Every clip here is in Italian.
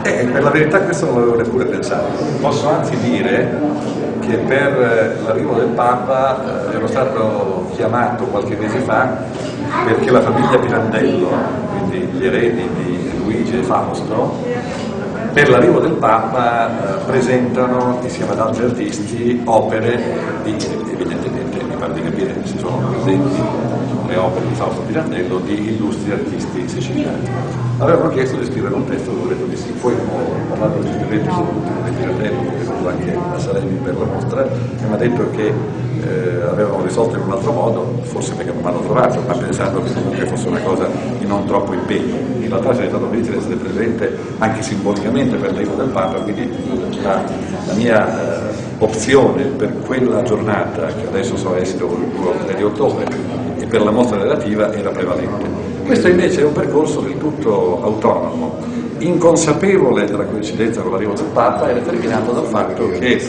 Per la verità questo non l'avevo neppure pensato. Posso anzi dire che per l'arrivo del Papa ero stato chiamato qualche mese fa perché la famiglia Pirandello, quindi gli eredi di Luigi e Fausto, per l'arrivo del Papa presentano insieme ad altri artisti opere di, evidentemente mi pare di capire se sono presenti le opere di Fausto Pirandello, di illustri artisti siciliani. Avevano chiesto di scrivere un testo, ho detto di sì, poi ho parlato recentemente su Pirandello, che è venuto anche a Salemi per la mostra, e mi ha detto che avevano risolto in un altro modo, forse perché non mi hanno trovato, ma pensando che comunque fosse una cosa di non troppo impegno. In realtà c'è stato felice di essere presente anche simbolicamente per l'arrivo del Papa, quindi la mia opzione per quella giornata, che adesso so essere il 3 di ottobre, e per la mostra relativa era prevalente. Questo invece è un percorso del tutto autonomo, inconsapevole della coincidenza con l'arrivo del Papa, è determinato dal fatto che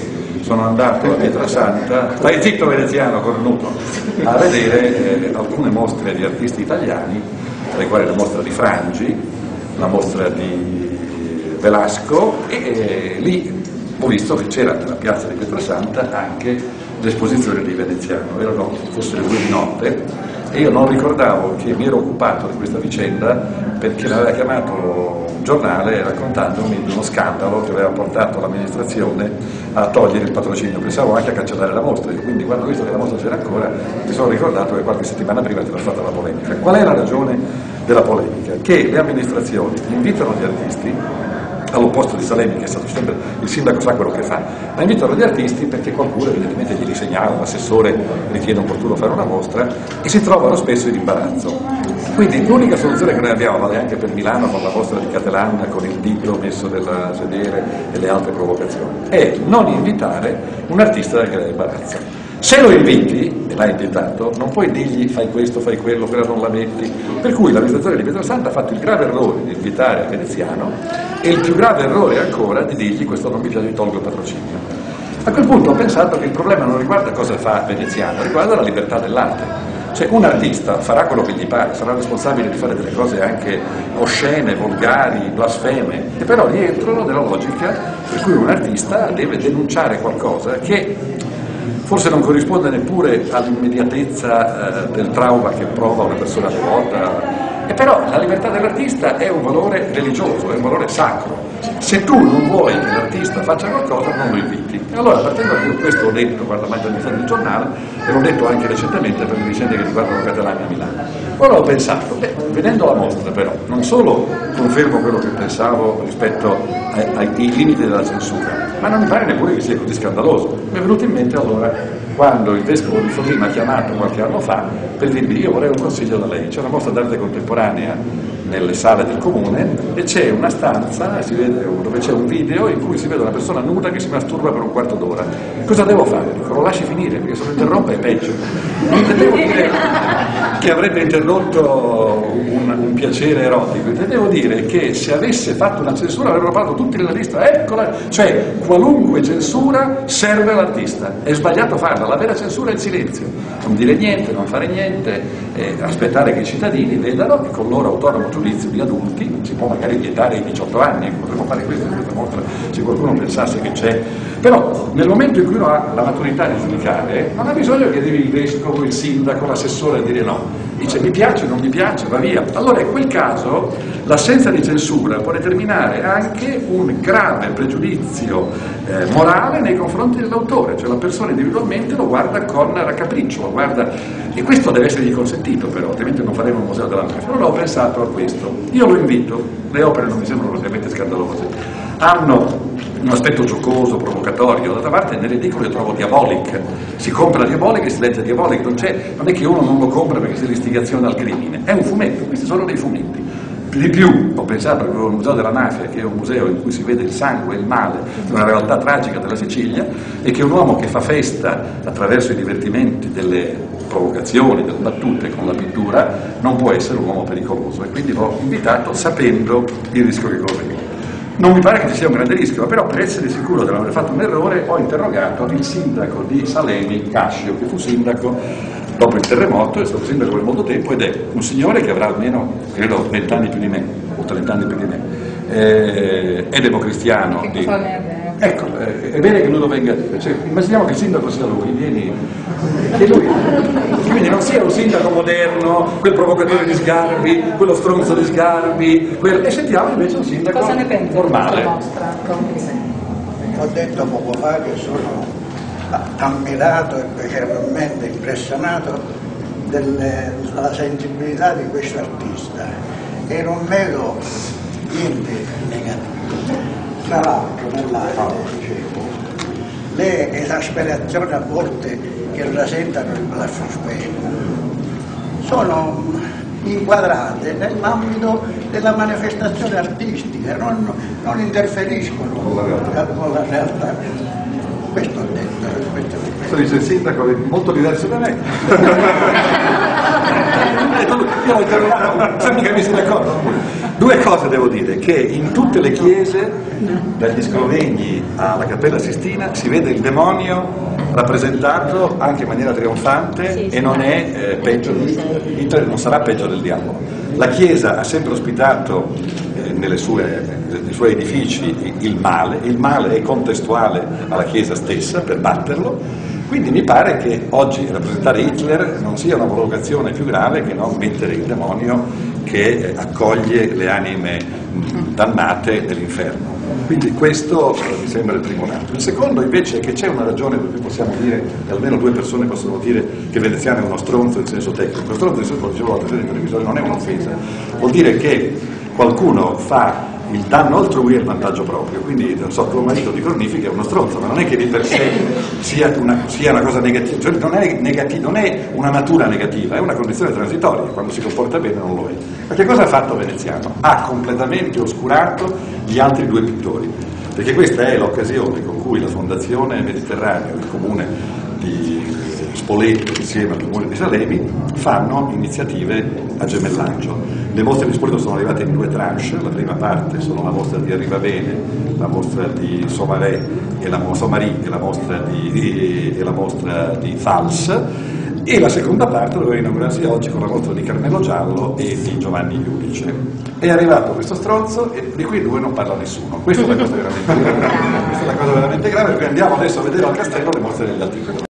sono andato a Pietrasanta, stai zitto veneziano cornuto, a vedere alcune mostre di artisti italiani, tra le quali la mostra di Frangi, la mostra di Velasco, e lì ho visto che c'era nella piazza di Pietrasanta anche l'esposizione di Veneziano, erano forse le 2 di notte, e io non ricordavo che mi ero occupato di questa vicenda perché mi aveva chiamato un giornale raccontandomi di uno scandalo che aveva portato l'amministrazione a togliere il patrocinio, pensavo anche a cancellare la mostra, e quindi quando ho visto che la mostra c'era ancora mi sono ricordato che qualche settimana prima c'era stata la polemica. Qual è la ragione della polemica? Che le amministrazioni invitano gli artisti, all'opposto di Salemi, che è stato sempre il sindaco, sa quello che fa, ma invitano gli artisti perché qualcuno evidentemente gli segnala, un assessore ritiene opportuno fare una mostra, e si trovano spesso in imbarazzo. Quindi l'unica soluzione che noi abbiamo, vale anche per Milano con la mostra di Catalan, con il dito messo nel sedere e le altre provocazioni, è non invitare un artista che crea imbarazzo. Se lo inviti, e l'hai invitato, non puoi dirgli fai questo, fai quello, quella non la metti. Per cui l'amministrazione di Pietrasanta ha fatto il grave errore di invitare a Veneziano e il più grave errore ancora di dirgli questo non mi piace, ti tolgo il patrocinio. A quel punto ho pensato che il problema non riguarda cosa fa Veneziano, riguarda la libertà dell'arte. Cioè un artista farà quello che gli pare, sarà responsabile di fare delle cose anche oscene, volgari, blasfeme, e però rientrano nella logica per cui un artista deve denunciare qualcosa che forse non corrisponde neppure all'immediatezza del trauma che prova una persona devota, e però la libertà dell'artista è un valore religioso, è un valore sacro. Se tu non vuoi che l'artista faccia qualcosa, non lo inviti. E allora, partendo da questo ho detto, guarda, mai all'inizio del giornale, e l'ho detto anche recentemente per le vicende che riguardano Catalani a Milano. Ora ho pensato, vedendo la mostra però, non solo confermo quello che pensavo rispetto ai limiti della censura, ma non mi pare neppure che sia così scandaloso. Mi è venuto in mente allora quando il vescovo di Forlì mi ha chiamato qualche anno fa per dirmi io vorrei un consiglio da lei. C'è una mostra d'arte contemporanea nelle sale del comune e c'è una stanza dove c'è un video in cui si vede una persona nuda che si masturba per un quarto d'ora. Cosa devo fare? Dico, lo lasci finire, perché se lo interrompe è peggio. Non intendevo dire che avrebbe interrotto un piacere erotico, intendevo dire che se avesse fatto una censura avrebbero parlato tutti nella lista, eccola, cioè qualunque censura serve all'artista, è sbagliato farla, la vera censura è il silenzio, non dire niente, non fare niente, aspettare che i cittadini vedano e con il loro autonomo giudizio di adulti si può magari vietare i 18 anni, potremmo fare questo in questa mostra se qualcuno pensasse che c'è, però nel momento in cui uno ha la maturità di giudicare non ha bisogno che arrivi il vescovo, il sindaco, l'assessore a dire no, dice mi piace, non mi piace, va via. Allora in quel caso l'assenza di censura può determinare anche un grave pregiudizio morale nei confronti dell'autore, cioè la persona individualmente lo guarda con raccapriccio, lo guarda, e questo deve essergli consentito però, altrimenti non faremo un museo dell'arte. Allora ho pensato a questo, io lo invito, le opere non mi sembrano ovviamente scandalose, hanno un aspetto giocoso, provocatorio, d'altra parte nell'edicolo io trovo Diabolic, si compra Diabolic e si legge Diabolic, non è che uno non lo compra perché sia l'istigazione al crimine, è un fumetto, questi sono dei fumetti. Di più, ho pensato che il Museo della Mafia, che è un museo in cui si vede il sangue e il male di una realtà tragica della Sicilia, e che un uomo che fa festa attraverso i divertimenti delle provocazioni, delle battute con la pittura, non può essere un uomo pericoloso, e quindi l'ho invitato sapendo il rischio che corre. Non mi pare che ci sia un grande rischio, però per essere sicuro di non aver fatto un errore ho interrogato il sindaco di Salemi, Cascio, che fu sindaco dopo il terremoto, è stato sindaco per molto tempo ed è un signore che avrà almeno, credo, 20 anni più di me, o 30 anni più di me. è democristiano. Che cosa ne è? Ecco, è bene che lui lo venga a dire. Cioè, immaginiamo che il sindaco sia lui, che lui, quindi non sia un sindaco moderno, quel provocatore di Sgarbi, quello stronzo di Sgarbi, e sentiamo invece un sindaco normale. Ho detto poco fa che sono ammirato e piacevolmente impressionato dalla sensibilità di questo artista, e non vedo niente negativo. Tra l'altro nell'arte, dicevo, le esasperazioni a volte che rasentano il Palazzo Spegno sono inquadrate nell'ambito della manifestazione artistica, non interferiscono con la realtà. Questo ho detto. Questo dice il sindaco, è molto diverso da me. Io ho terminato, mica mi sono d'accordo. Due cose devo dire, che in tutte le chiese, dagli Scrovegni alla Cappella Sistina, si vede il demonio rappresentato anche in maniera trionfante, e non è peggio di Hitler, non sarà peggio del diavolo. La Chiesa ha sempre ospitato nei suoi edifici il male è contestuale alla Chiesa stessa per batterlo. Quindi mi pare che oggi rappresentare Hitler non sia una provocazione più grave che non mettere il demonio che accoglie le anime dannate dell'inferno. Quindi questo mi sembra il primo dato. Il secondo invece è che c'è una ragione per cui possiamo dire, e almeno due persone possono dire, che Veneziano è uno stronzo in senso tecnico. Stronzo in senso, dicevo l'altra sera in televisione, non è un'offesa, vuol dire che qualcuno fa il danno altrui e il vantaggio proprio. Quindi, non so, tuo marito di cornifica è uno stronzo, ma non è che di per sé sia una cosa negativa, cioè non è una natura negativa, è una condizione transitoria, quando si comporta bene non lo è. Perché cosa ha fatto Veneziano? Ha completamente oscurato gli altri due pittori, perché questa è l'occasione con cui la Fondazione Mediterraneo, il comune di Spoleto insieme al comune di Salemi fanno iniziative a gemellaggio. Le mostre di Spoleto sono arrivate in due tranche, la prima parte sono la mostra di Arrivabene, la mostra di Sommarì e la mostra di Fals, e la seconda parte doveva inaugurarsi oggi con la mostra di Carmelo Giallo e di Giovanni Iudice. È arrivato questo stronzo e di quei due non parla nessuno. Questa è la cosa veramente grave. Questa è la cosa veramente grave, perché andiamo adesso a vedere al castello le mostre degli altri.